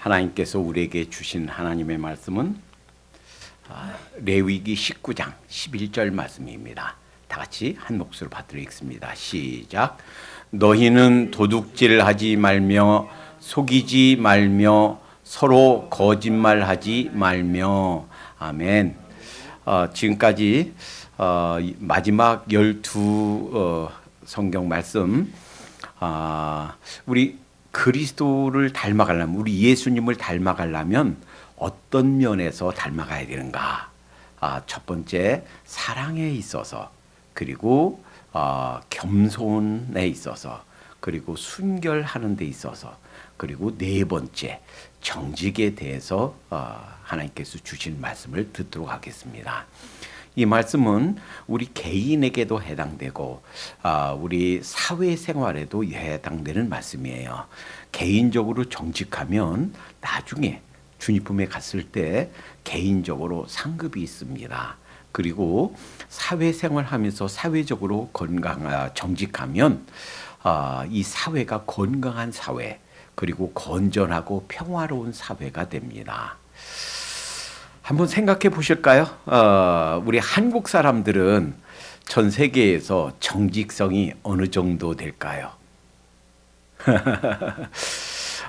하나님께서 우리에게 주신 하나님의 말씀은 레위기 19장 11절 말씀입니다. 다 같이 한 목소리로 받들어 읽습니다. 시작. 너희는 도둑질하지 말며 속이지 말며 서로 거짓말하지 말며. 아멘. 지금까지 마지막 12 성경 말씀, 우리 그리스도를 닮아가려면, 우리 예수님을 닮아가려면 어떤 면에서 닮아가야 되는가? 첫 번째, 사랑에 있어서, 그리고 겸손에 있어서, 그리고 순결하는 데 있어서, 그리고 네 번째, 정직에 대해서 하나님께서 주신 말씀을 듣도록 하겠습니다. 이 말씀은 우리 개인에게도 해당되고 우리 사회생활에도 해당되는 말씀이에요. 개인적으로 정직하면 나중에 주님 품에 갔을 때 개인적으로 상급이 있습니다. 그리고 사회생활하면서 사회적으로 정직하면 이 사회가 건강한 사회, 그리고 건전하고 평화로운 사회가 됩니다. 한번 생각해 보실까요? 우리 한국 사람들은 전 세계에서 정직성이 어느 정도 될까요?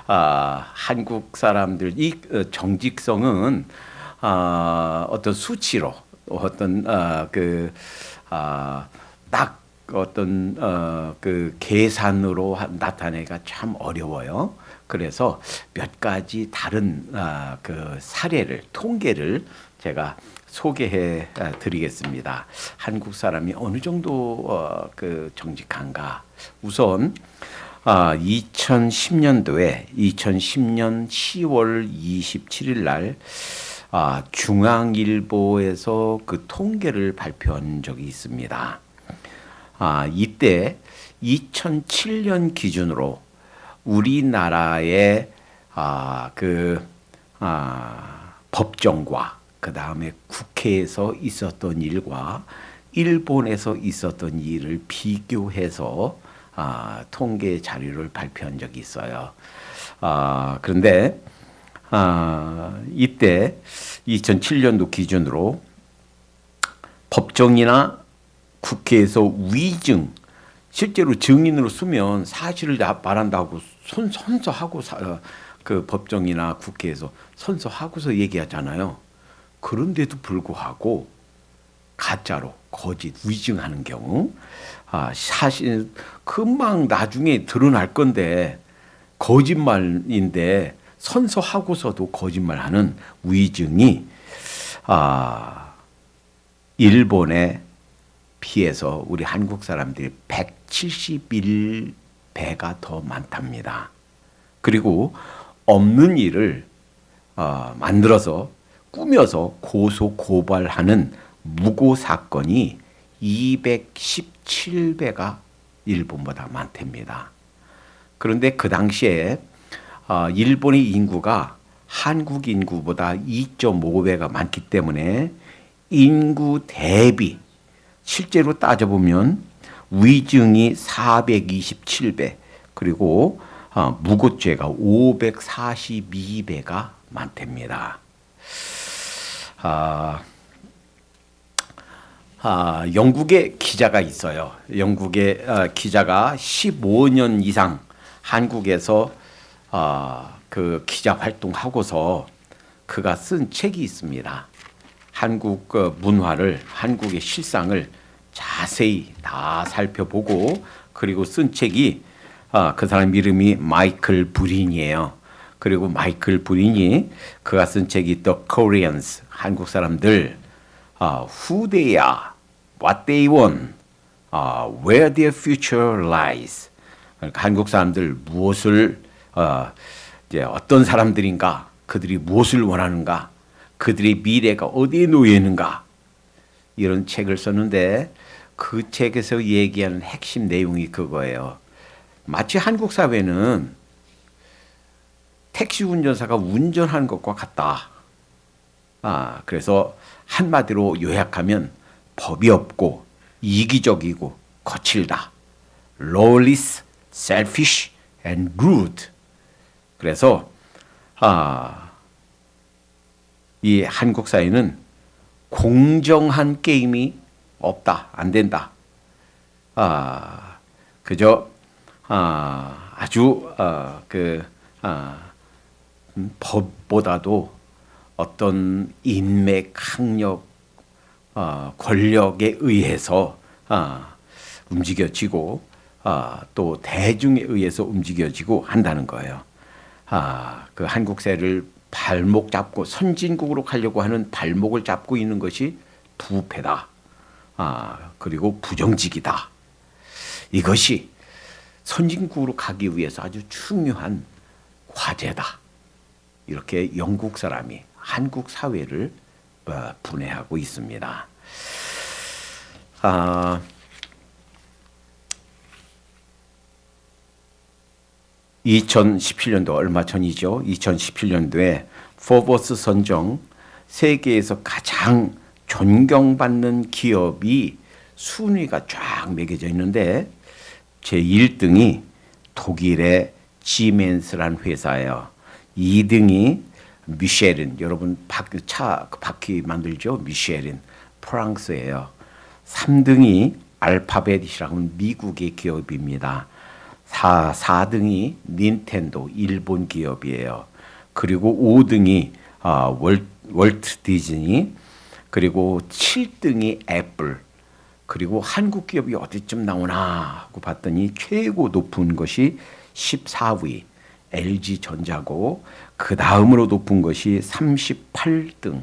한국 사람들 이 정직성은 어떤 수치로, 어떤 딱 어떤 그 계산으로 나타내기가 참 어려워요. 그래서 몇 가지 다른 그 사례를, 통계를 제가 소개해 드리겠습니다. 한국 사람이 어느 정도 그 정직한가? 우선 2010년도에 2010년 10월 27일 날 중앙일보에서 그 통계를 발표한 적이 있습니다. 이때 2007년 기준으로 우리나라의 법정과 그 다음에 국회에서 있었던 일과 일본에서 있었던 일을 비교해서 통계 자료를 발표한 적이 있어요. 그런데 이때 2007년도 기준으로 법정이나 국회에서 위증, 실제로 증인으로 쓰면 사실을 말한다고 선서하고 그 법정이나 국회에서 선서하고서 얘기하잖아요. 그런데도 불구하고 가짜로 거짓 위증하는 경우, 사실 금방 나중에 드러날 건데 거짓말인데 선서하고서도 거짓말하는 위증이 일본에 비해서 우리 한국 사람들이 171배가 더 많답니다. 그리고 없는 일을 만들어서 꾸며서 고소 고발하는 무고 사건이 217배가 일본보다 많답니다. 그런데 그 당시에 일본의 인구가 한국 인구보다 2.5배가 많기 때문에 인구 대비 실제로 따져보면 위증이 427배, 그리고 무고죄가 542배가 많답니다. 영국에 기자가 있어요. 영국의 기자가 15년 이상 한국에서 그 기자 활동하고서 그가 쓴 책이 있습니다. 한국 문화를, 한국의 실상을 자세히 다 살펴보고, 그리고 쓴 책이 그 사람 이름이 마이클 브린이에요. 그리고 마이클 브린이 그가 쓴 책이 The Koreans, 한국 사람들, Who they are, What they want, Where their future lies. 그러니까 한국 사람들 무엇을 이제 어떤 사람들인가, 그들이 무엇을 원하는가, 그들의 미래가 어디에 놓여 있는가, 이런 책을 썼는데 그 책에서 얘기하는 핵심 내용이 그거예요. 마치 한국 사회는 택시 운전사가 운전하는 것과 같다. 그래서 한마디로 요약하면 법이 없고 이기적이고 거칠다. Lawless, selfish and rude. 그래서 이 한국 사회는 공정한 게임이 없다, 안 된다. 그저 아주 법보다도 어떤 인맥, 학력, 권력에 의해서 움직여지고 또 대중에 의해서 움직여지고 한다는 거예요. 그 한국 사회를 발목 잡고 선진국으로 가려고 하는 발목을 잡고 있는 것이 부패다. 그리고 부정직이다. 이것이 선진국으로 가기 위해서 아주 중요한 과제다. 이렇게 영국 사람이 한국 사회를 분해하고 있습니다. 2017년도 얼마 전이죠. 2017년도에 포브스 선정 세계에서 가장 존경받는 기업이 순위가 쫙 매겨져 있는데 제 1등이 독일의 지멘스라는 회사예요. 2등이 미쉐린, 여러분 바퀴 만들죠? 미쉐린, 프랑스예요. 3등이 알파벳이라는 미국의 기업입니다. 4등이 닌텐도, 일본 기업이에요. 그리고 5등이 월트 디즈니, 그리고 7등이 애플, 그리고 한국 기업이 어디쯤 나오나 하고 봤더니 최고 높은 것이 14위 LG전자고, 그 다음으로 높은 것이 38등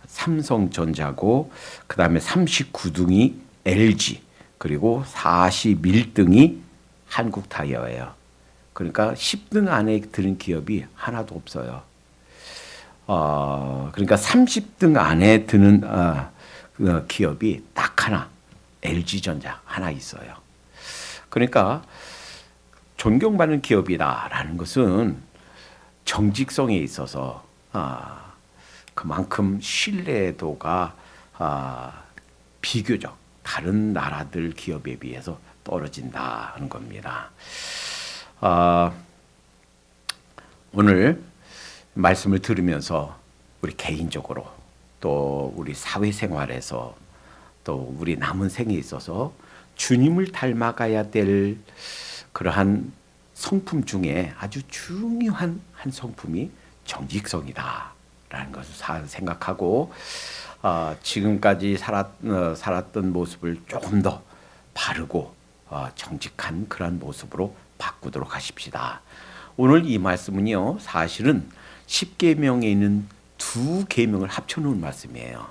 삼성전자고, 그 다음에 39등이 LG, 그리고 41등이 한국타이어예요. 그러니까 10등 안에 드는 기업이 하나도 없어요. 그러니까 30등 안에 드는 기업이 딱 하나, LG전자 하나 있어요. 그러니까 존경받는 기업이다라는 것은 정직성에 있어서 그만큼 신뢰도가 비교적 다른 나라들 기업에 비해서 떨어진다 하는 겁니다. 오늘 말씀을 들으면서 우리 개인적으로 또 우리 사회생활에서 또 우리 남은 생에 있어서 주님을 닮아가야 될 그러한 성품 중에 아주 중요한 한 성품이 정직성이다라는 것을 생각하고 지금까지 살았던 모습을 조금 더 바르고 정직한 그런 모습으로 바꾸도록 하십시다. 오늘 이 말씀은요, 사실은 10계명에 있는 두 계명을 합쳐놓은 말씀이에요.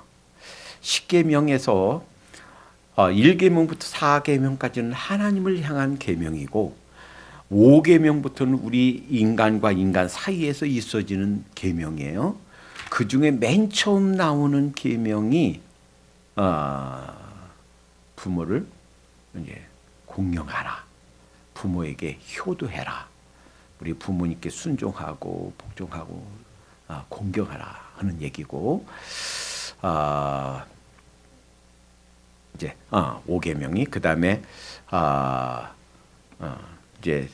10계명에서 1계명부터 4계명까지는 하나님을 향한 계명이고 5계명부터는 우리 인간과 인간 사이에서 있어지는 계명이에요. 그 중에 맨 처음 나오는 계명이 부모를 이제 공경하라, 부모에게 효도해라, 우리 부모님께 순종하고 복종하고 공경하라 하는 얘기고, 이제 5계명이 그 다음에 이제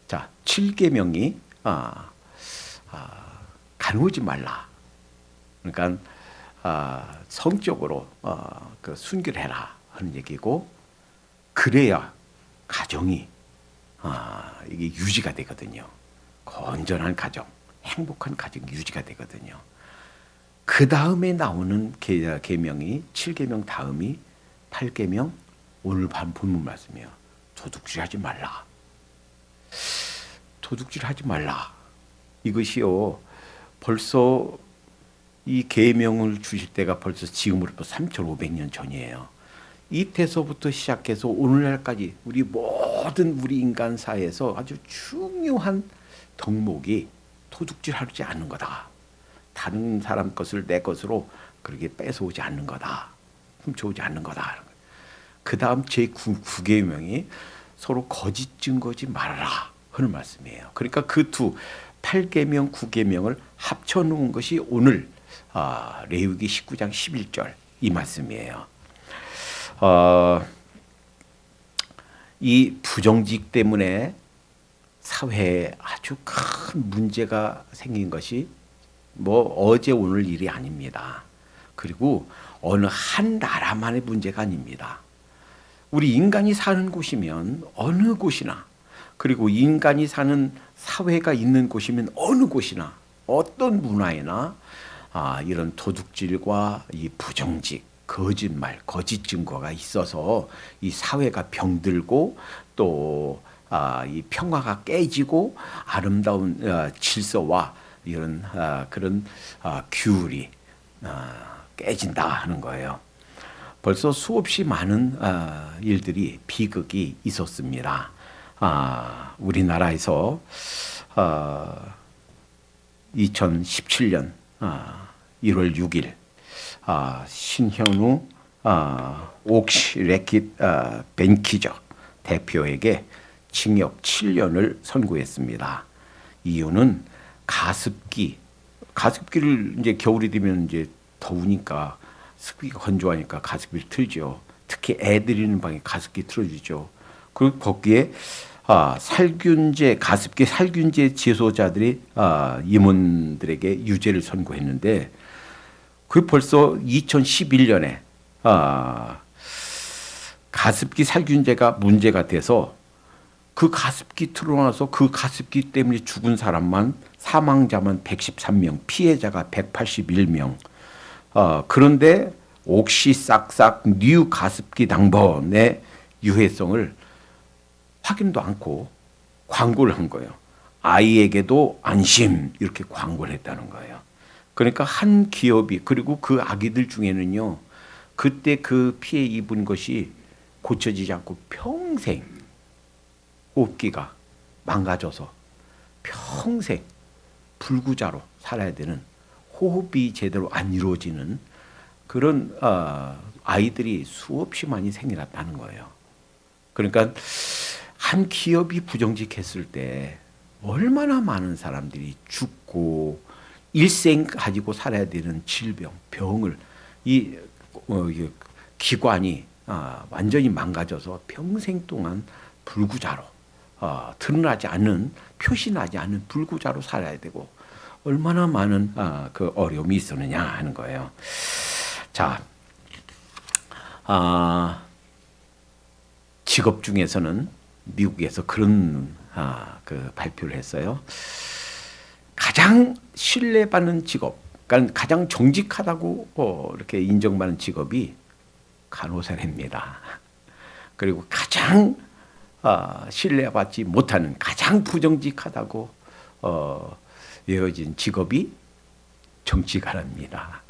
자 7계명이 간호하지 말라. 그러니까 성적으로 그 순결해라 하는 얘기고, 그래야 가정이 이게 유지가 되거든요. 건전한 가정, 행복한 가정 유지가 되거든요. 그 다음에 나오는 계명이 7계명 다음이 8계명, 오늘 밤 본문 말씀이에요. 도둑질하지 말라. 도둑질하지 말라. 이것이요, 벌써 이 계명을 주실 때가 벌써 지금으로부터 3,500년 전이에요. 이때서부터 시작해서 오늘날까지 우리 모든 우리 인간사에서 아주 중요한 덕목이 도둑질하지 않는 거다. 다른 사람 것을 내 것으로 그렇게 뺏어오지 않는 거다. 훔쳐오지 않는 거다. 그 다음 제9계명이 서로 거짓 증거지 말아라 하는 말씀이에요. 그러니까 그 두 8계명, 9계명을 합쳐놓은 것이 오늘 레위기 19장 11절 이 말씀이에요. 이 부정직 때문에 사회에 아주 큰 문제가 생긴 것이 뭐 어제 오늘 일이 아닙니다. 그리고 어느 한 나라만의 문제가 아닙니다. 우리 인간이 사는 곳이면 어느 곳이나, 그리고 인간이 사는 사회가 있는 곳이면 어느 곳이나, 어떤 문화에나 이런 도둑질과 이 부정직, 거짓말, 거짓 증거가 있어서 이 사회가 병들고 또 이 평화가 깨지고 아름다운 질서와 이런 그런 규율이 깨진다 하는 거예요. 벌써 수없이 많은 일들이 비극이 있었습니다. 우리나라에서 2017년 1월 6일 신현우 옥시 레킷 벤키저 대표에게 징역 7년을 선고했습니다. 이유는 가습기를 이제 겨울이 되면 이제 더우니까 습기가 건조하니까 가습기를 틀죠. 특히 애들이 있는 방에 가습기 틀어주죠. 그리고 거기에 가습기 살균제 제소자들이 임원들에게 유죄를 선고했는데, 그 벌써 2011년에 가습기 살균제가 문제가 돼서 그 가습기 틀어놔서 그 가습기 때문에 죽은 사망자만 113명, 피해자가 181명. 그런데 옥시 싹싹 뉴 가습기 당번의 유해성을 확인도 않고 광고를 한 거예요. 아이에게도 안심, 이렇게 광고를 했다는 거예요. 그러니까 한 기업이, 그리고 그 아기들 중에는요, 그때 그 피해 입은 것이 고쳐지지 않고 평생 호흡기가 망가져서 평생 불구자로 살아야 되는, 호흡이 제대로 안 이루어지는 그런 아이들이 수없이 많이 생겨났다는 거예요. 그러니까 한 기업이 부정직했을 때 얼마나 많은 사람들이 죽고 일생 가지고 살아야 되는 질병, 병을 이 기관이 완전히 망가져서 평생 동안 불구자로 드러나지 않는, 표시나지 않는 불구자로 살아야 되고 얼마나 많은 그 어려움이 있었느냐 하는 거예요. 자, 직업 중에서는 미국에서 그런 그 발표를 했어요. 가장 신뢰받는 직업, 그러니까 가장 정직하다고 이렇게 인정받는 직업이 간호사입니다. 그리고 가장 신뢰받지 못하는, 가장 부정직하다고 여겨진 직업이 정치가랍니다.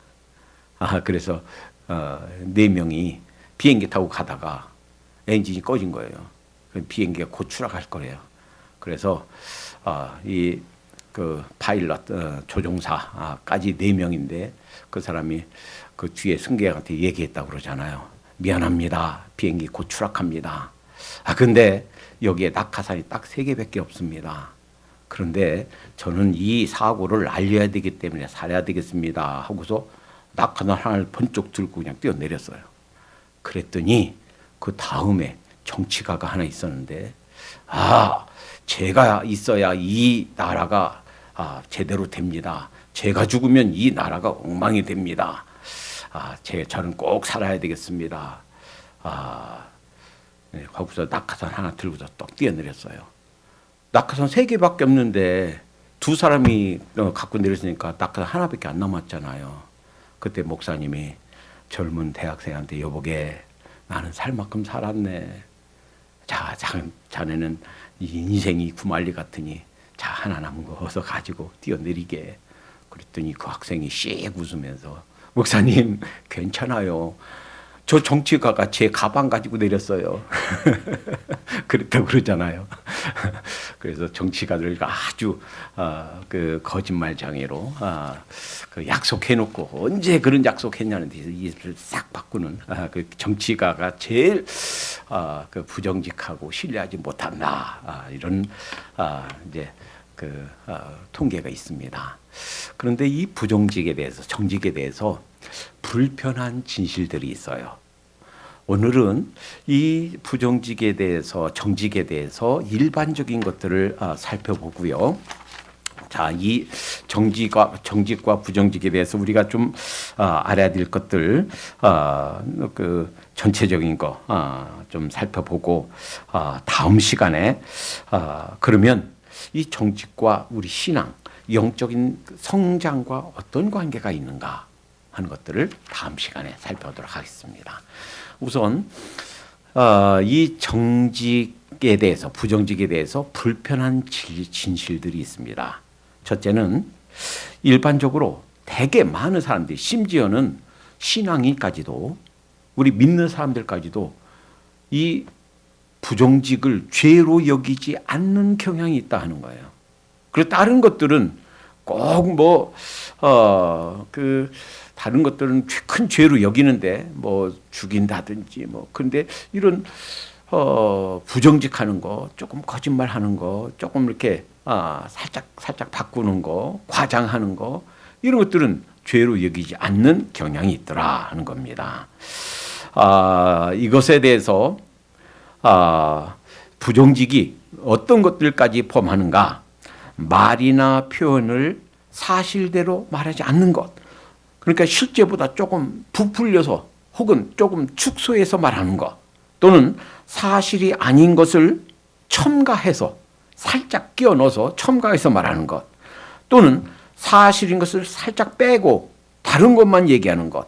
그래서 4명이 비행기 타고 가다가 엔진이 꺼진 거예요. 비행기가 곧 추락할 거래요. 그래서 이 그 파일럿 조종사까지 4명인데 그 사람이 그 뒤에 승객한테 얘기했다고 그러잖아요. 미안합니다. 비행기 곧 추락합니다. 근데 여기에 낙하산이 딱 3개밖에 없습니다. 그런데 저는 이 사고를 알려야 되기 때문에 살아야 되겠습니다 하고서 낙하산 하나를 번쩍 들고 그냥 뛰어내렸어요. 그랬더니 그 다음에 정치가가 하나 있었는데, 제가 있어야 이 나라가 제대로 됩니다. 제가 죽으면 이 나라가 엉망이 됩니다. 저는 꼭 살아야 되겠습니다. 네, 거기서 낙하산 하나 들고서 떡 뛰어내렸어요. 낙하산 3개밖에 없는데 2사람이 갖고 내렸으니까 낙하산 하나밖에 안 남았잖아요. 그때 목사님이 젊은 대학생한테, 여보게, 나는 살 만큼 살았네. 자, 자네는 인생이 구말리 같으니 자, 하나 남은 거 어서 가지고 뛰어내리게. 그랬더니 그 학생이 씩 웃으면서, 목사님 괜찮아요. 저 정치가가 제 가방 가지고 내렸어요. 그랬다고 그러잖아요. 그래서 정치가들 아주 그 거짓말장애로 그 약속해놓고 언제 그런 약속했냐는 데서 입을 싹 바꾸는 그 정치가가 제일 그 부정직하고 신뢰하지 못한다. 이런 이제 그 통계가 있습니다. 그런데 이 부정직에 대해서, 정직에 대해서 불편한 진실들이 있어요. 오늘은 이 부정직에 대해서, 정직에 대해서 일반적인 것들을 살펴보고요. 자, 이 정직과 부정직에 대해서 우리가 좀 알아야 될 것들, 그 전체적인 거 좀 살펴보고 다음 시간에 그러면 이 정직과 우리 신앙, 영적인 성장과 어떤 관계가 있는가 하는 것들을 다음 시간에 살펴보도록 하겠습니다. 우선 이 정직에 대해서, 부정직에 대해서 불편한 진실들이 있습니다. 첫째는 일반적으로 되게 많은 사람들이, 심지어는 신앙인까지도, 우리 믿는 사람들까지도 이 부정직을 죄로 여기지 않는 경향이 있다 하는 거예요. 그리고 다른 것들은 꼭 다른 것들은 큰 죄로 여기는데 죽인다든지 근데 이런 부정직하는 거, 조금 거짓말하는 거, 조금 이렇게 살짝 바꾸는 거, 과장하는 거, 이런 것들은 죄로 여기지 않는 경향이 있더라 하는 겁니다. 이것에 대해서 부정직이 어떤 것들까지 포함하는가? 말이나 표현을 사실대로 말하지 않는 것. 그러니까 실제보다 조금 부풀려서 혹은 조금 축소해서 말하는 것, 또는 사실이 아닌 것을 첨가해서, 살짝 끼워 넣어서 첨가해서 말하는 것, 또는 사실인 것을 살짝 빼고 다른 것만 얘기하는 것,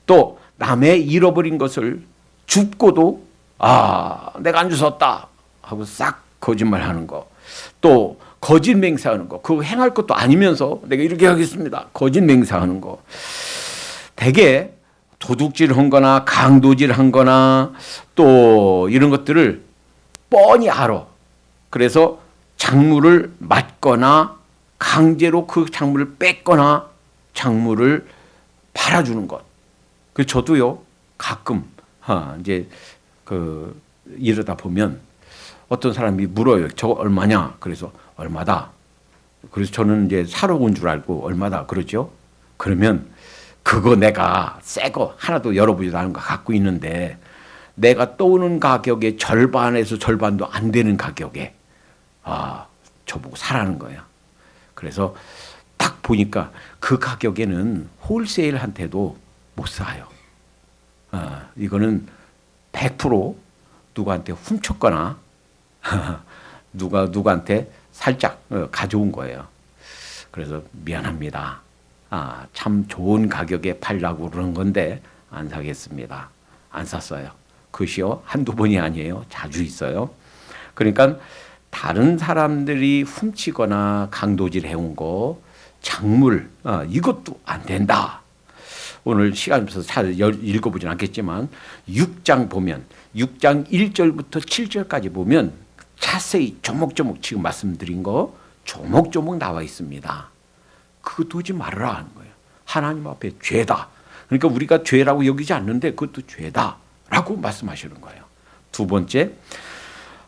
또 남의 잃어버린 것을 줍고도 내가 안 주웠다 하고 싹 거짓말하는 것, 또 거짓 맹세하는 거, 그거 행할 것도 아니면서 내가 이렇게 하겠습니다, 거짓 맹세하는 거, 대개 도둑질한 거나 강도질한 거나 또 이런 것들을 뻔히 알아. 그래서 작물을 맞거나 강제로 그 작물을 뺏거나 작물을 팔아주는 것. 그 저도요 가끔 이제 이러다 보면 어떤 사람이 물어요. 저거 얼마냐? 그래서 얼마다. 그래서 저는 이제 사러 온 줄 알고 얼마다 그러죠. 그러면 그거 내가 새 거 하나도 열어보지도 않은 거 갖고 있는데 내가 떠오는 가격의 절반에서 절반도 안 되는 가격에 저보고 사라는 거야. 그래서 딱 보니까 그 가격에는 홀세일한테도 못 사요. 이거는 100% 누구한테 훔쳤거나 누구한테 살짝 가져온 거예요. 그래서 미안합니다. 참 좋은 가격에 팔라고 그러는 건데 안 사겠습니다. 안 샀어요. 그것이요 한두 번이 아니에요. 자주 있어요. 그러니까 다른 사람들이 훔치거나 강도질 해온 거, 작물, 이것도 안 된다. 오늘 시간 없어서 잘 읽어보진 않겠지만 6장 보면 6장 1절부터 7절까지 보면 자세히 조목조목 지금 말씀드린 거 조목조목 나와 있습니다. 그거 두지 말아라 하는 거예요. 하나님 앞에 죄다. 그러니까 우리가 죄라고 여기지 않는데 그것도 죄다라고 말씀하시는 거예요. 두 번째,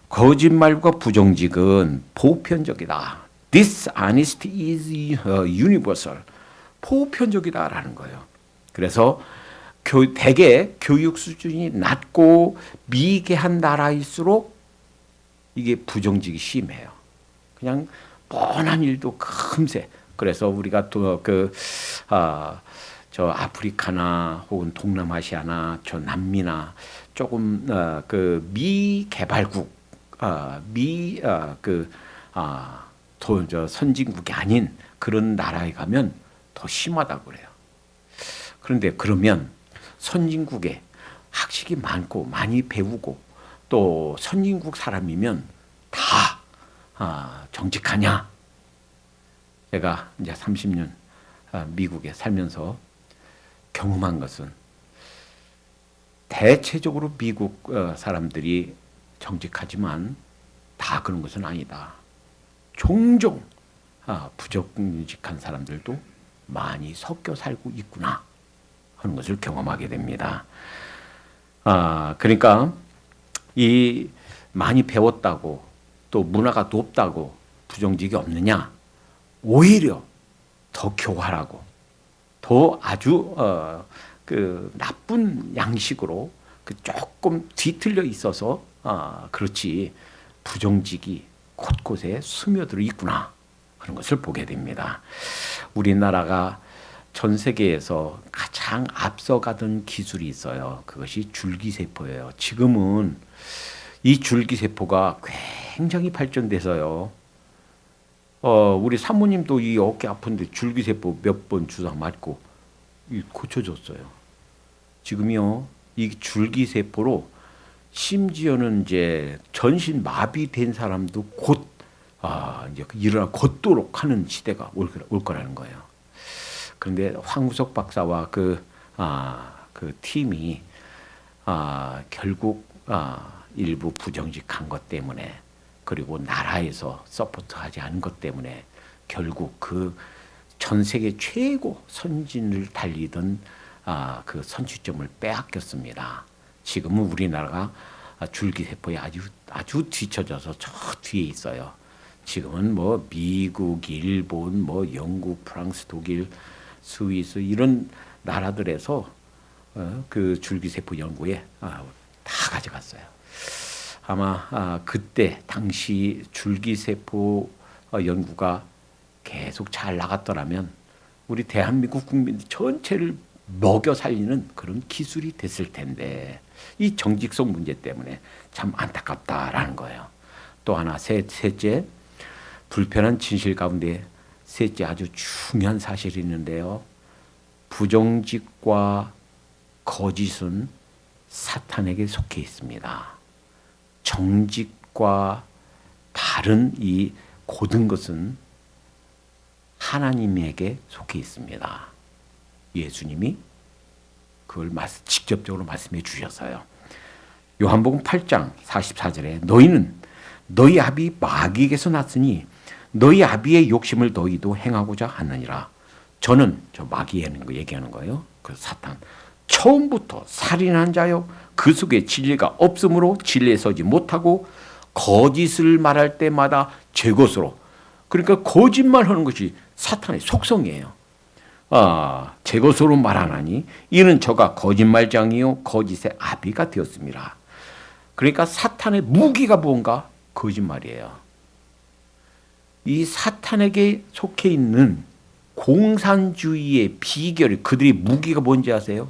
거짓말과 부정직은 보편적이다. Dishonesty is universal. 보편적이다라는 거예요. 그래서 대개 교육 수준이 낮고 미개한 나라일수록 이게 부정직이 심해요. 그냥 뻔한 일도 금세. 그래서 우리가 또 저 아프리카나 혹은 동남아시아나 저 남미나 조금 미개발국, 저 선진국이 아닌 그런 나라에 가면 더 심하다고 그래요. 그런데 그러면 선진국에 학식이 많고 많이 배우고 또 선진국 사람이면 다 정직하냐? 제가 이제 30년 미국에 살면서 경험한 것은 대체적으로 미국 사람들이 정직하지만 다 그런 것은 아니다. 종종 부정직한 사람들도 많이 섞여 살고 있구나 하는 것을 경험하게 됩니다. 그러니까 이 많이 배웠다고 또 문화가 높다고 부정직이 없느냐? 오히려 더 교활하고 더 아주 나쁜 양식으로 그 조금 뒤틀려 있어서 그렇지 부정직이 곳곳에 스며들어 있구나 그런 것을 보게 됩니다. 우리나라가 전 세계에서 가장 앞서가던 기술이 있어요. 그것이 줄기세포예요. 지금은 이 줄기세포가 굉장히 발전돼서요. 우리 사모님도 이 어깨 아픈데 줄기세포 몇 번 주사 맞고 고쳐줬어요. 지금요, 이 줄기세포로 심지어는 이제 전신 마비된 사람도 곧 이제 일어나 걷도록 하는 시대가 올 거라는 거예요. 그런데 황우석 박사와 그 팀이 결국 일부 부정직한 것 때문에 그리고 나라에서 서포트하지 않은 것 때문에 결국 그 전 세계 최고 선진을 달리던 그 선취점을 빼앗겼습니다. 지금은 우리나라가 줄기세포에 아주 뒤처져서 저 뒤에 있어요. 지금은 뭐 미국, 일본, 뭐 영국, 프랑스, 독일, 스위스 이런 나라들에서 그 줄기세포 연구에 다 가져갔어요. 아마 그때 당시 줄기세포 연구가 계속 잘 나갔더라면 우리 대한민국 국민 전체를 먹여 살리는 그런 기술이 됐을 텐데 이 정직성 문제 때문에 참 안타깝다라는 거예요. 또 하나 셋째 불편한 진실 가운데 셋째 아주 중요한 사실이 있는데요. 부정직과 거짓은 사탄에게 속해 있습니다. 정직과 바른 이 고든 것은 하나님에게 속해 있습니다. 예수님이 그걸 직접적으로 말씀해 주셔서요. 요한복음 8장 44절에 너희는 너희 아비 마귀에게서 났으니 너희 아비의 욕심을 너희도 행하고자 하느니라. 저는 저 마귀라는 거 얘기하는 거예요. 그 사탄. 처음부터 살인한 자요 그 속에 진리가 없으므로 진리에 서지 못하고 거짓을 말할 때마다 제 것으로 그러니까 거짓말하는 것이 사탄의 속성이에요. 제 것으로 말하나니 이는 저가 거짓말장이요 거짓의 아비가 되었습니다. 그러니까 사탄의 무기가 뭔가 거짓말이에요. 이 사탄에게 속해 있는 공산주의의 비결이 그들의 무기가 뭔지 아세요?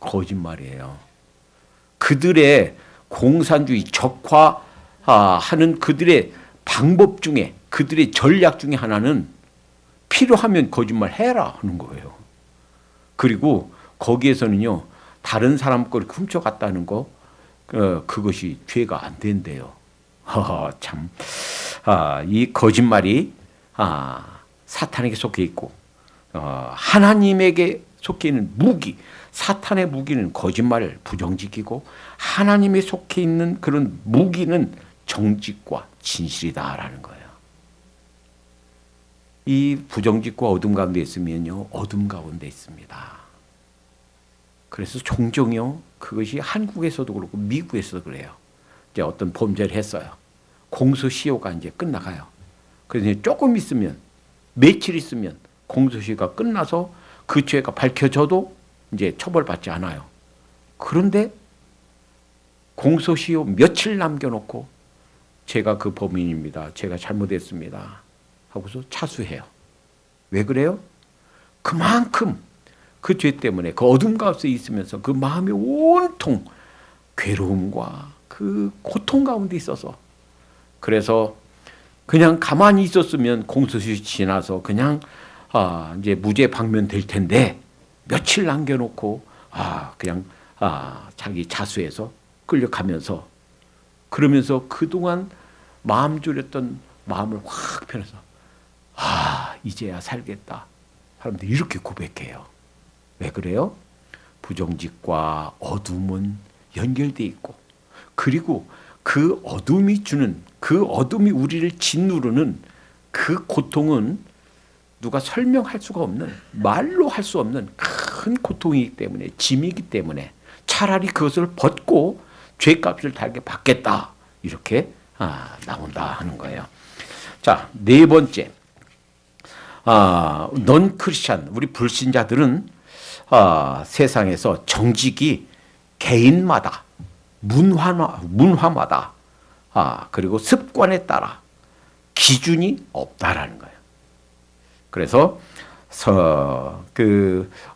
거짓말이에요. 그들의 공산주의 적화하는 그들의 방법 중에 그들의 전략 중에 하나는 필요하면 거짓말 해라 하는 거예요. 그리고 거기에서는요 다른 사람 걸 훔쳐갔다는 거 그것이 죄가 안 된대요. 참, 이 거짓말이 사탄에게 속해 있고 하나님에게 속해 있는 무기, 사탄의 무기는 거짓말, 부정직이고 하나님에 속해 있는 그런 무기는 정직과 진실이다라는 거예요. 이 부정직과 어둠 가운데 있으면요, 어둠 가운데 있습니다. 그래서 종종요, 그것이 한국에서도 그렇고 미국에서도 그래요. 이제 어떤 범죄를 했어요. 공소시효가 이제 끝나가요. 그래서 조금 있으면, 며칠 있으면 공소시효가 끝나서 그 죄가 밝혀져도 이제 처벌받지 않아요. 그런데 공소시효 며칠 남겨놓고 제가 그 범인입니다. 제가 잘못했습니다. 하고서 차수해요. 왜 그래요? 그만큼 그 죄 때문에 그 어둠 가운데 있으면서 그 마음이 온통 괴로움과 그 고통 가운데 있어서 그래서 그냥 가만히 있었으면 공소시효 지나서 그냥 이제 무죄 방면될 텐데 며칠 남겨놓고 그냥 자기 자수해서 끌려가면서 그러면서 그동안 마음 졸였던 마음을 확 펴서 이제야 살겠다. 사람들이 이렇게 고백해요. 왜 그래요? 부정직과 어둠은 연결되어 있고 그리고 그 어둠이 주는 그 어둠이 우리를 짓누르는 그 고통은 누가 설명할 수가 없는 말로 할 수 없는 큰 고통이기 때문에 짐이기 때문에 차라리 그것을 벗고 죄값을 달게 받겠다 이렇게 나온다 하는 거예요. 자, 네 번째 넌 크리스찬 우리 불신자들은 세상에서 정직이 개인마다 문화마다 그리고 습관에 따라 기준이 없다라는 거예요. 그래서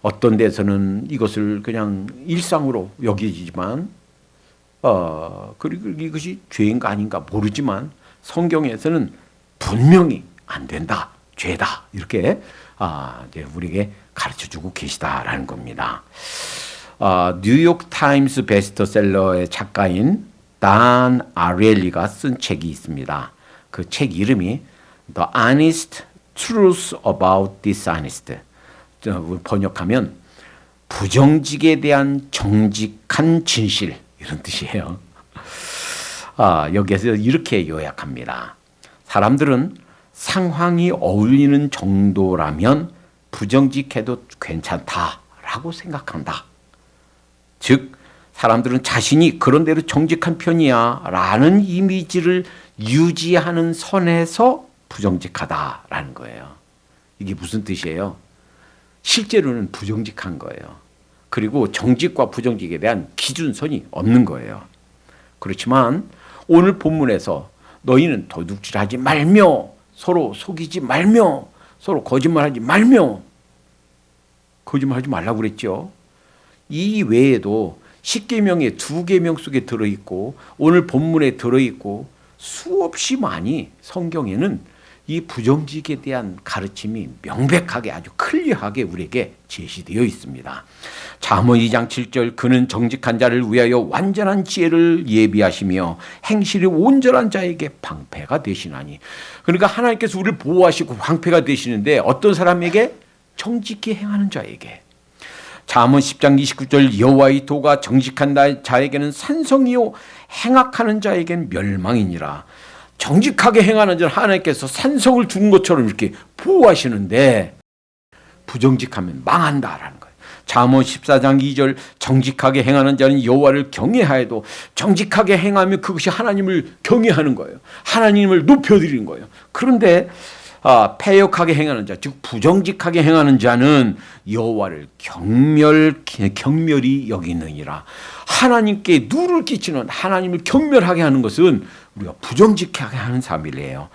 어떤 데서는 이것을 그냥 일상으로 여기지만 그리고 이것이 죄인가 아닌가 모르지만 성경에서는 분명히 안 된다, 죄다 이렇게 이제 우리에게 가르쳐주고 계시다라는 겁니다. 뉴욕 타임스 베스트셀러의 작가인 단 아렐리가 쓴 책이 있습니다. 그 책 이름이 The Honest Truth About Dishonest. 번역하면 부정직에 대한 정직한 진실 이런 뜻이에요. 여기에서 이렇게 요약합니다. 사람들은 상황이 어울리는 정도라면 부정직해도 괜찮다라고 생각한다. 즉 사람들은 자신이 그런대로 정직한 편이야 라는 이미지를 유지하는 선에서 부정직하다라는 거예요. 이게 무슨 뜻이에요? 실제로는 부정직한 거예요. 그리고 정직과 부정직에 대한 기준선이 없는 거예요. 그렇지만 오늘 본문에서 너희는 도둑질하지 말며 서로 속이지 말며 서로 거짓말하지 말며 거짓말하지 말라고 그랬죠. 이 외에도 10계명의 2계명 속에 들어있고 오늘 본문에 들어있고 수없이 많이 성경에는 이 부정직에 대한 가르침이 명백하게 아주 클리어하게 우리에게 제시되어 있습니다. 잠언 2장 7절 그는 정직한 자를 위하여 완전한 지혜를 예비하시며 행실이 온전한 자에게 방패가 되시나니. 그러니까 하나님께서 우리를 보호하시고 방패가 되시는데 어떤 사람에게? 정직히 행하는 자에게. 잠언 10장 29절 여호와의 도가 정직한 자에게는 산성이요 행악하는 자에게는 멸망이니라. 정직하게 행하는 자는 하나님께서 산성을 준 것처럼 이렇게 보호하시는데 부정직하면 망한다라는 거예요. 잠언 14장 2절 정직하게 행하는 자는 여호와를 경외하여도 정직하게 행하면 그것이 하나님을 경외하는 거예요. 하나님을 높여드리는 거예요. 그런데 패역하게 행하는 자, 즉 부정직하게 행하는 자는 여호와를 경멸히 여기느니라. 하나님께 누를 끼치는 하나님을 경멸하게 하는 것은 우리가 부정직하게 하는 삶이래요.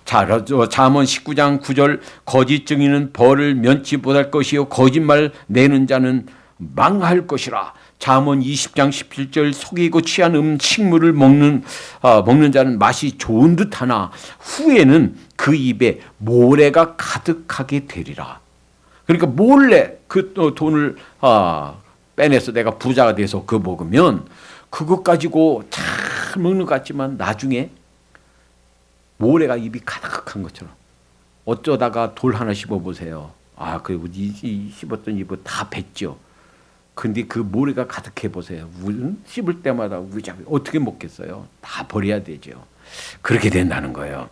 자, 잠언 19장 9절 거짓 증인은 벌을 면치 못할 것이요 거짓말 내는 자는 망할 것이라. 잠언 20장 17절 속이고 취한 식물을 먹는 자는 맛이 좋은 듯하나 후에는 그 입에 모래가 가득하게 되리라. 그러니까 몰래 그 돈을 빼내서 내가 부자가 돼서 그거 먹으면 그것 가지고 잘 먹는 것 같지만 나중에 모래가 입이 가득한 것처럼 어쩌다가 돌 하나 씹어보세요. 그리고 씹었던 입을 다 뱉죠. 근데 그 모래가 가득해 보세요. 씹을 때마다 어떻게 먹겠어요? 다 버려야 되죠. 그렇게 된다는 거예요.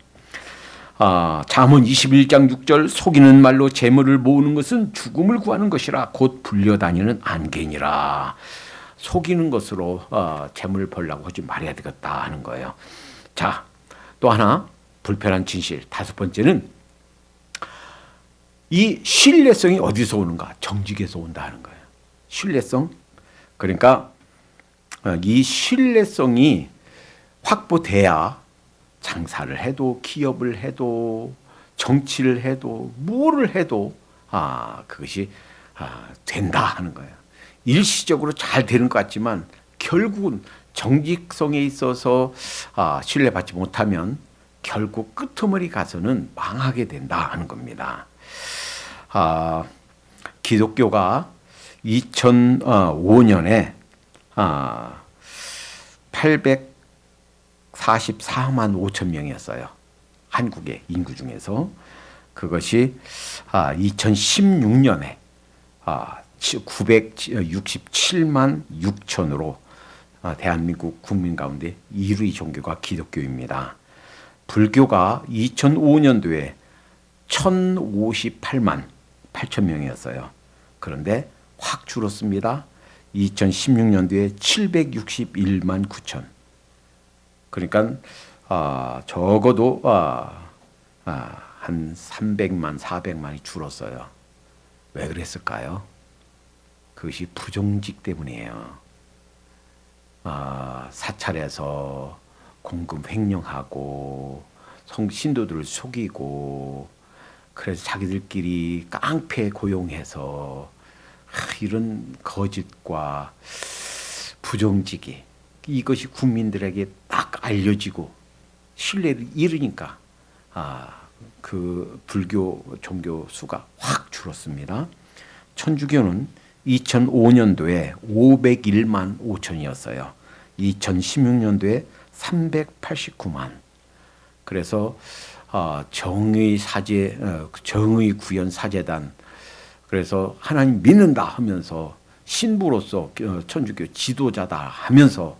잠언 21장 6절 속이는 말로 재물을 모으는 것은 죽음을 구하는 것이라 곧 불려다니는 안개니라. 속이는 것으로 재물을 벌려고 하지 말아야 되겠다 하는 거예요. 자, 또 하나 불편한 진실 다섯 번째는 이 신뢰성이 어디서 오는가? 정직에서 온다 하는 거예요. 신뢰성. 그러니까 이 신뢰성이 확보돼야 장사를 해도 기업을 해도 정치를 해도 뭐를 해도 그것이 된다 하는 거예요. 일시적으로 잘 되는 것 같지만 결국은 정직성에 있어서 신뢰받지 못하면 결국 끄트머리 가서는 망하게 된다 하는 겁니다. 기독교가 2005년에 844만 5천 명이었어요. 한국의 인구 중에서. 그것이 2016년에 967만 6천으로 대한민국 국민 가운데 1위 종교가 기독교입니다. 불교가 2005년도에 1058만 8천 명이었어요. 그런데 확 줄었습니다. 2016년도에 761만 9천. 그러니까 적어도 한 300만, 400만이 줄었어요. 왜 그랬을까요? 그것이 부정직 때문이에요. 사찰에서 공금 횡령하고 신도들을 속이고 그래서 자기들끼리 깡패 고용해서 이런 거짓과 부정직이 이것이 국민들에게 딱 알려지고 신뢰를 잃으니까 그 불교 종교 수가 확 줄었습니다. 천주교는 2005년도에 501만 5천이었어요. 2016년도에 389만. 그래서 정의 구현 사제단, 그래서 하나님 믿는다 하면서 신부로서 천주교 지도자다 하면서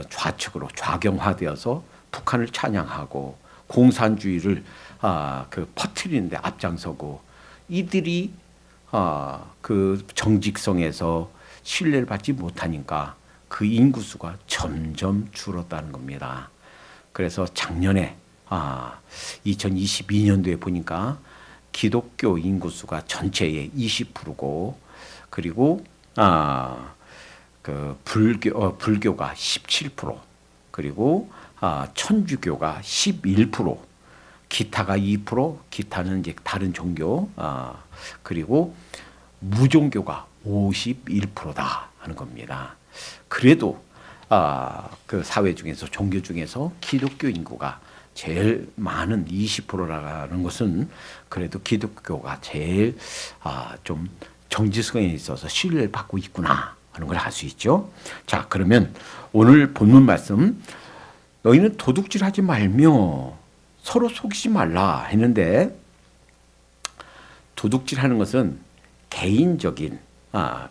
좌측으로 좌경화되어서 북한을 찬양하고 공산주의를 퍼뜨리는데 앞장서고, 이들이 그 정직성에서 신뢰를 받지 못하니까 그 인구수가 점점 줄었다는 겁니다. 그래서 작년에 2022년도에 보니까 기독교 인구수가 전체의 20%고, 그리고 그 불교가 17%, 그리고 천주교가 11%, 기타가 2%, 기타는 이제 다른 종교, 그리고 무종교가 51%다 하는 겁니다. 그래도 그 사회 중에서, 종교 중에서 기독교 인구가 제일 많은 20%라는 것은 그래도 기독교가 제일 좀 정직성에 있어서 신뢰를 받고 있구나 하는 걸 알 수 있죠. 자, 그러면 오늘 본문 말씀, 너희는 도둑질하지 말며 서로 속이지 말라 했는데, 도둑질하는 것은 개인적인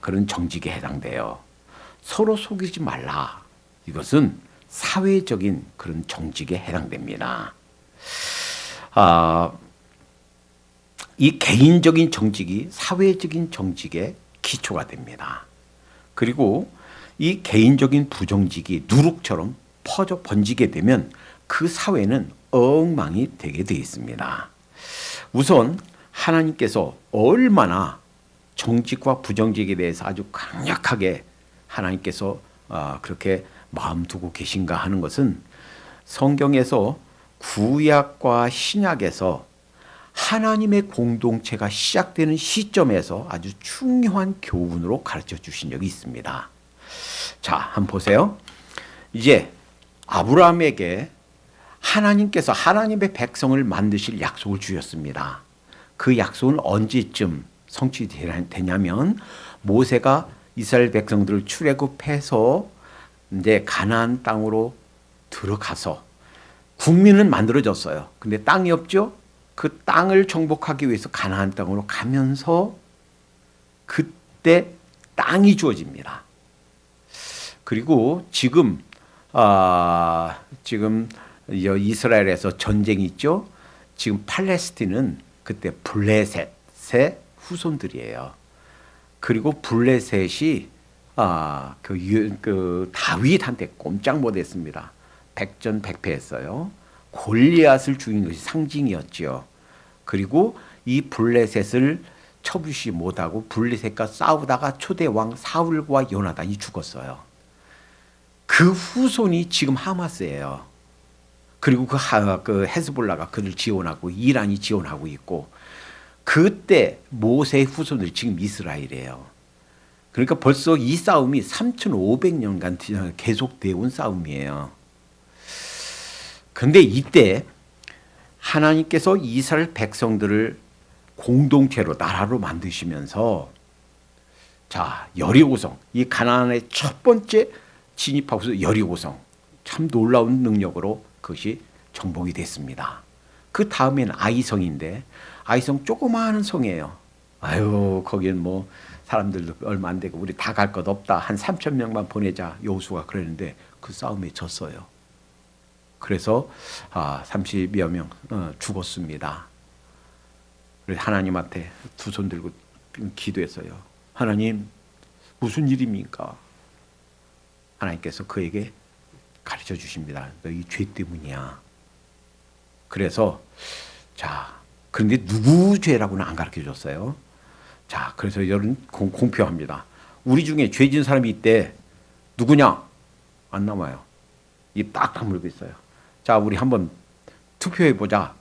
그런 정직에 해당돼요. 서로 속이지 말라, 이것은 사회적인 그런 정직에 해당됩니다. 이 개인적인 정직이 사회적인 정직의 기초가 됩니다. 그리고 이 개인적인 부정직이 누룩처럼 번지게 되면 그 사회는 엉망이 되게 되어 있습니다. 우선 하나님께서 얼마나 정직과 부정직에 대해서 아주 강력하게 하나님께서 그렇게 마음 두고 계신가 하는 것은 성경에서 구약과 신약에서 하나님의 공동체가 시작되는 시점에서 아주 중요한 교훈으로 가르쳐 주신 적이 있습니다. 자, 한번 보세요. 이제 아브라함에게 하나님께서 하나님의 백성을 만드실 약속을 주셨습니다. 그 약속은 언제쯤 성취되냐면, 모세가 이스라엘 백성들을 출애굽해서 이제 가나안 땅으로 들어가서 국민은 만들어졌어요. 근데 땅이 없죠? 그 땅을 정복하기 위해서 가나안 땅으로 가면서 그때 땅이 주어집니다. 그리고 지금 이스라엘에서 전쟁이 있죠. 지금 팔레스틴은 그때 블레셋의 후손들이에요. 그리고 블레셋이 그 다윗한테 꼼짝 못했습니다. 백전백패했어요. 골리앗을 죽인 것이 상징이었죠. 그리고 이 블레셋을 처부시 못하고 블레셋과 싸우다가 초대 왕 사울과 요나단이 죽었어요. 그 후손이 지금 하마스예요. 그리고 그 헤즈볼라가 그를 지원하고 이란이 지원하고 있고, 그때 모세의 후손들이 지금 이스라엘이에요. 그러니까 벌써 이 싸움이 3,500년간 계속되어 온 싸움이에요. 그런데 이때 하나님께서 이스라엘 백성들을 공동체로, 나라로 만드시면서, 자, 여리고성, 이 가나안의 첫 번째 진입하고서 여리고성, 참 놀라운 능력으로 그것이 정복이 됐습니다. 그 다음에는 아이성인데, 아이성 조그마한 성이에요. 아유, 거기는 뭐 사람들도 얼마 안 되고 우리 다 갈 것 없다, 한 3,000명만 보내자, 여호수아가 그랬는데 그 싸움에 졌어요. 그래서 30여 명 죽었습니다. 그래서 하나님한테 두 손 들고 기도했어요. 하나님, 무슨 일입니까? 하나님께서 그에게 가르쳐 주십니다. 너희 죄 때문이야. 그래서 그런데 누구 죄라고는 안 가르쳐 줬어요. 자, 그래서 여러분 공표합니다. 우리 중에 죄 지은 사람이 있대. 누구냐? 안 나와요. 입 딱 다물고 있어요. 자, 우리 한번 투표해보자.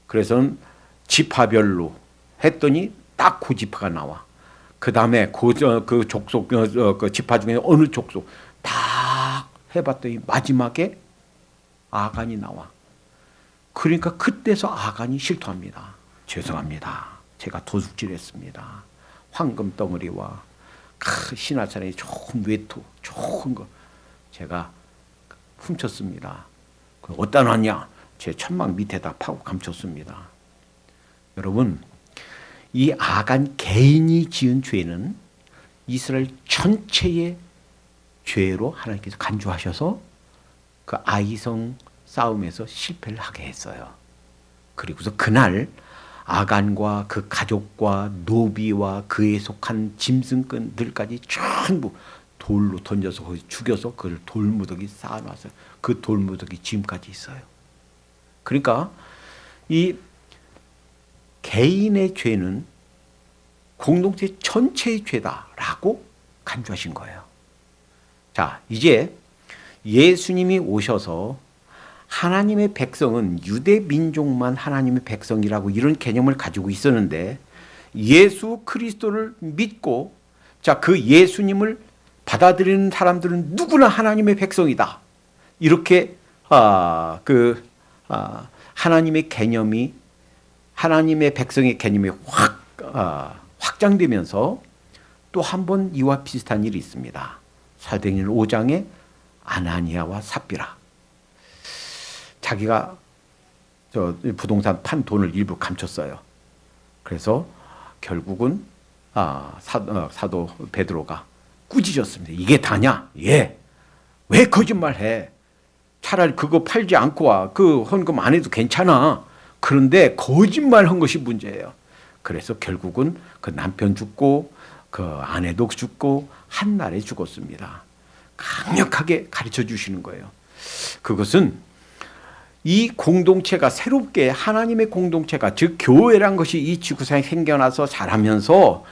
그래서 지파별로 했더니 딱 그 지파가 나와. 그 다음에 그 족속, 그 지파 중에 어느 족속 다 해봤더니 마지막에 아간이 나와. 그러니까 그때서 아간이 실토합니다. 죄송합니다. 제가 도둑질했습니다. 황금 덩어리와 신하산의 좋은 외투, 좋은 거 제가 훔쳤습니다. 어디다 놨냐? 제 천막 밑에다 파고 감췄습니다. 여러분, 이 아간 개인이 지은 죄는 이스라엘 전체의 죄로 하나님께서 간주하셔서 그 아이성 싸움에서 실패를 하게 했어요. 그리고서 그날 아간과 그 가족과 노비와 그에 속한 짐승들까지 전부 돌로 던져서 거기 죽여서 그걸 돌무더기 쌓아놨어요. 그 돌무더기 지금까지 있어요. 그러니까 이 개인의 죄는 공동체 전체의 죄다라고 간주하신 거예요. 자, 이제 예수님이 오셔서 하나님의 백성은 유대 민족만 하나님의 백성이라고 이런 개념을 가지고 있었는데 예수 그리스도를 믿고 자, 그 예수님을 받아들이는 사람들은 누구나 하나님의 백성이다. 이렇게 하나님의 개념이 하나님의 백성의 개념이 확장되면서 또 한 번 이와 비슷한 일이 있습니다. 사도행전 5장에 아나니아와 삽비라. 자기가 저 부동산 판 돈을 일부 감췄어요. 그래서 결국은 사도 베드로가 꾸짖었습니다. 이게 다냐? 예. 왜 거짓말해? 차라리 그거 팔지 않고 와. 그 헌금 안 해도 괜찮아. 그런데 거짓말한 것이 문제예요. 그래서 결국은 그 남편 죽고 그 아내도 죽고 한 날에 죽었습니다. 강력하게 가르쳐 주시는 거예요. 그것은 이 공동체가 새롭게 하나님의 공동체가 즉 교회란 것이 이 지구상에 생겨나서 자라면서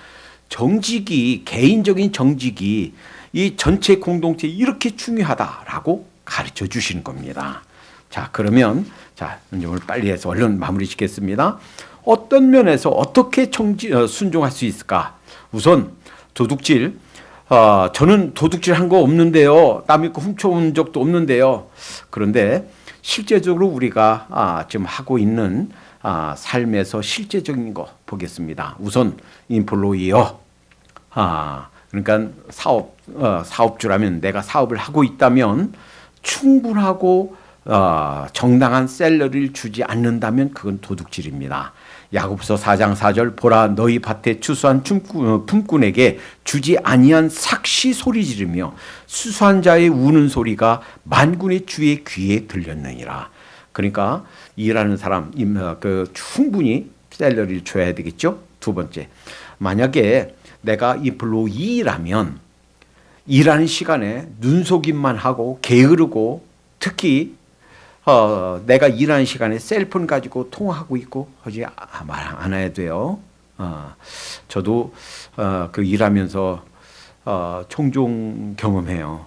정직이 개인적인 정직이 이 전체 공동체에 이렇게 중요하다라고 가르쳐 주시는 겁니다. 자, 그러면 자, 오늘 빨리 해서 얼른 마무리 짓겠습니다. 어떤 면에서 어떻게 순종할 수 있을까? 우선 도둑질. 저는 도둑질한 거 없는데요. 남의 거 훔쳐온 적도 없는데요. 그런데 실제적으로 우리가 지금 하고 있는 삶에서 실제적인 거 보겠습니다. 우선 인플로이어. 그러니까 사업주라면 내가 사업을 하고 있다면 충분하고 정당한 샐러리를 주지 않는다면 그건 도둑질입니다. 야고보서 4장 4절 보라 너희 밭에 추수한 품꾼에게 주지 아니한 삭시 소리 지르며 수수한 자의 우는 소리가 만군의 주의 귀에 들렸느니라. 그러니까 일하는 사람 충분히 샐러리를 줘야 되겠죠. 두 번째, 만약에 내가 인플로이라면 일하는 시간에 눈속임만 하고 게으르고 특히 내가 일하는 시간에 셀폰 가지고 통화하고 있고 하지 말 안 해야 돼요. 저도 그 일하면서 종종 경험해요.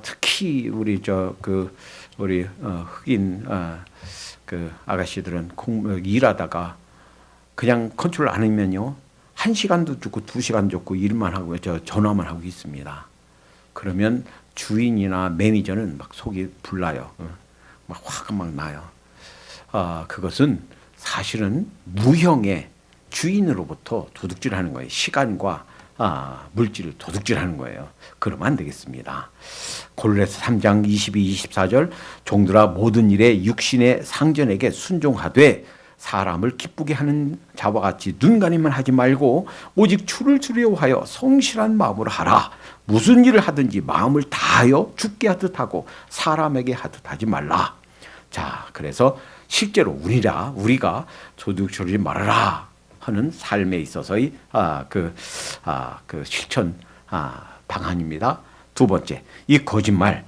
특히 우리 우리 흑인 그 아가씨들은 일하다가 그냥 컨트롤 안 하면요 1시간도 죽고 2시간 죽고 일만 하고 전화만 하고 있습니다. 그러면 주인이나 매니저는 막 속이 불나요. 막 화가 막 나요. 그것은 사실은 무형의 주인으로부터 도둑질하는 거예요. 시간과 물질을 도둑질하는 거예요. 그러면 안 되겠습니다. 골로새서 3장 22, 24절 종들아 모든 일에 육신의 상전에게 순종하되 사람을 기쁘게 하는 자와 같이 눈가림만 하지 말고 오직 주를 두려워하여 성실한 마음으로 하라. 무슨 일을 하든지 마음을 다하여 주께 하듯 하고 사람에게 하듯 하지 말라. 자, 그래서 실제로 우리가 도둑질하지 말아라 하는 삶에 있어서의 그 실천 방안입니다. 두 번째, 이 거짓말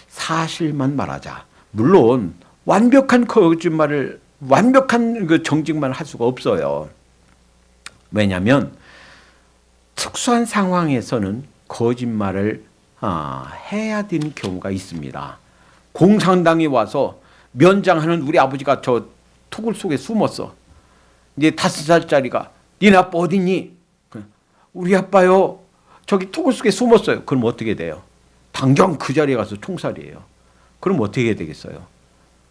사실만 말하자. 물론 완벽한 거짓말을 완벽한 그 정직만 할 수가 없어요. 왜냐하면 특수한 상황에서는 거짓말을 해야 되는 경우가 있습니다. 공산당에 와서 면장하는 우리 아버지가 저 토굴 속에 숨었어. 이제 5살짜리가 니네 아빠 어딨니? 우리 아빠요 저기 토굴 속에 숨었어요. 그럼 어떻게 돼요? 당장 그 자리에 가서 총살이에요. 그럼 어떻게 되겠어요?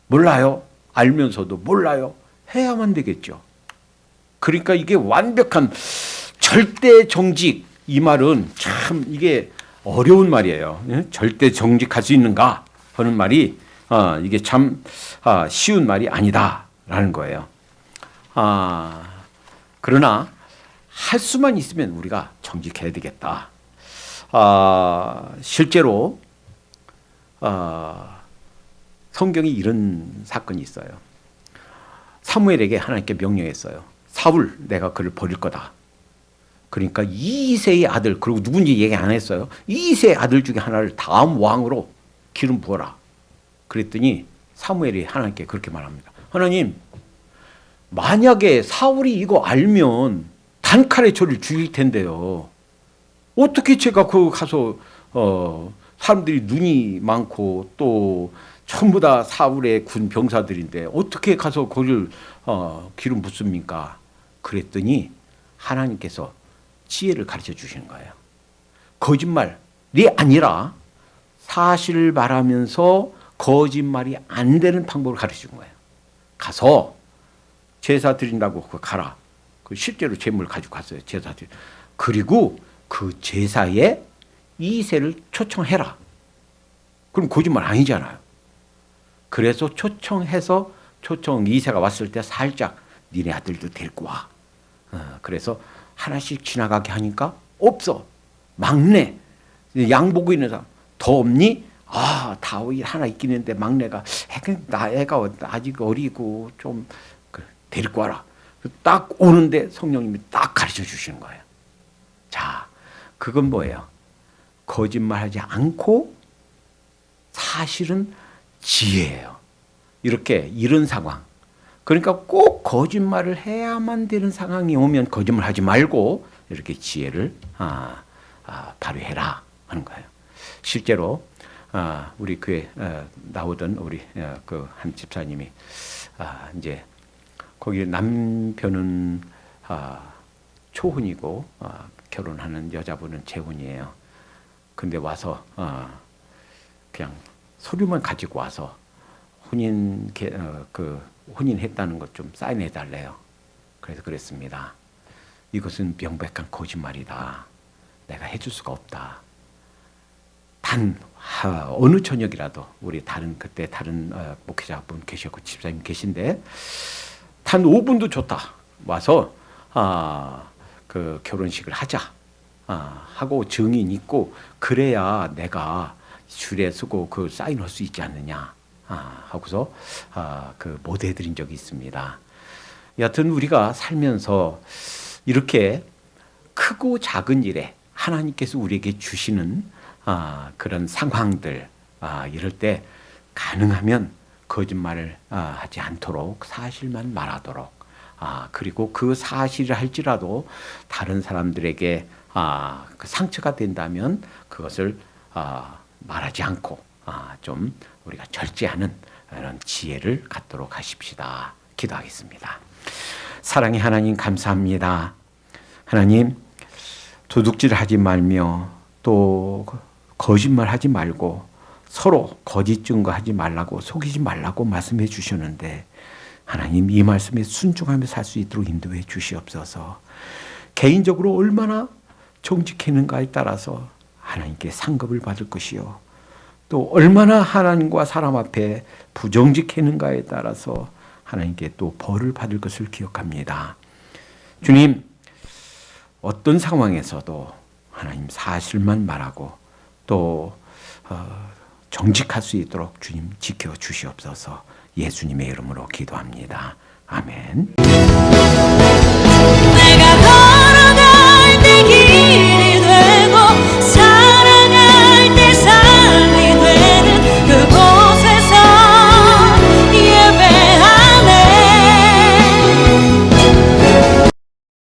몰라요. 알면서도 몰라요. 해야만 되겠죠. 그러니까 이게 완벽한 절대 정직, 이 말은 참 이게 어려운 말이에요. 절대 정직할 수 있는가 하는 말이 이게 참 쉬운 말이 아니다라는 거예요. 그러나 할 수만 있으면 우리가 정직해야 되겠다. 실제로 성경에 이런 사건이 있어요. 사무엘에게 하나님께 명령했어요. 사울, 내가 그를 버릴 거다. 그러니까 이새의 아들, 그리고 누군지 얘기 안 했어요. 이새의 아들 중에 하나를 다음 왕으로 기름 부어라. 그랬더니 사무엘이 하나님께 그렇게 말합니다. 하나님, 만약에 사울이 이거 알면 단칼에 저를 죽일 텐데요. 어떻게 제가 그 가서 사람들이 눈이 많고 또 전부 다 사울의 군 병사들인데 어떻게 가서 거기를 기름 붓습니까? 그랬더니 하나님께서 지혜를 가르쳐 주시는 거예요. 거짓말이 아니라 사실을 말하면서 거짓말이 안 되는 방법을 가르쳐 준 거예요. 가서 제사 드린다고 가라. 실제로 제물을 가지고 갔어요. 제사 드린. 그리고 그 제사에 이새를 초청해라. 그럼 거짓말 아니잖아요. 그래서 초청해서 이새가 왔을 때 살짝 니네 아들도 데리고 와. 그래서 하나씩 지나가게 하니까 없어. 막내. 양보고 있는 사람. 더 없니? 다윗 하나 있긴 있는데 막내가 애가 아직 어리고 좀 데리고 와라. 딱 오는데 성령님이 딱 가르쳐 주시는 거예요. 자, 그건 뭐예요? 거짓말하지 않고 사실은 지혜예요. 이런 상황. 그러니까 꼭 거짓말을 해야만 되는 상황이 오면 거짓말하지 말고 이렇게 지혜를 발휘해라 하는 거예요. 실제로 우리 교회 나오던 우리 그 한 집사님이 이제 거기 남편은 초혼이고 결혼하는 여자분은 재혼이에요. 근데 와서 그냥 서류만 가지고 와서 혼인했다는 것 좀 사인해 달래요. 그래서 그랬습니다. 이것은 명백한 거짓말이다. 내가 해줄 수가 없다. 단 어느 저녁이라도 우리 그때 다른 목회자분 계셨고 집사님 계신데 단 5분도 좋다. 와서 그 결혼식을 하자. 하고 증인 있고 그래야 내가 줄에 서고 그 사인할 수 있지 않느냐. 하고서 그 못 해드린 적이 있습니다. 여하튼 우리가 살면서 이렇게 크고 작은 일에 하나님께서 우리에게 주시는 그런 상황들 이럴 때 가능하면 거짓말을 하지 않도록 사실만 말하도록 그리고 그 사실을 할지라도 다른 사람들에게 그 상처가 된다면 그것을 말하지 않고 좀 우리가 절제하는 이런 지혜를 갖도록 하십시다. 기도하겠습니다. 사랑의 하나님 감사합니다. 하나님 도둑질하지 말며 또 거짓말하지 말고 서로 거짓 증거하지 말라고 속이지 말라고 말씀해 주셨는데 하나님 이 말씀에 순종하며 살 수 있도록 인도해 주시옵소서. 개인적으로 얼마나 정직했는가에 따라서 하나님께 상급을 받을 것이요 또 얼마나 하나님과 사람 앞에 부정직했는가에 따라서 하나님께 또 벌을 받을 것을 기억합니다. 주님 어떤 상황에서도 하나님 사실만 말하고 또 정직할 수 있도록 주님 지켜주시옵소서. 예수님의 이름으로 기도합니다. 아멘.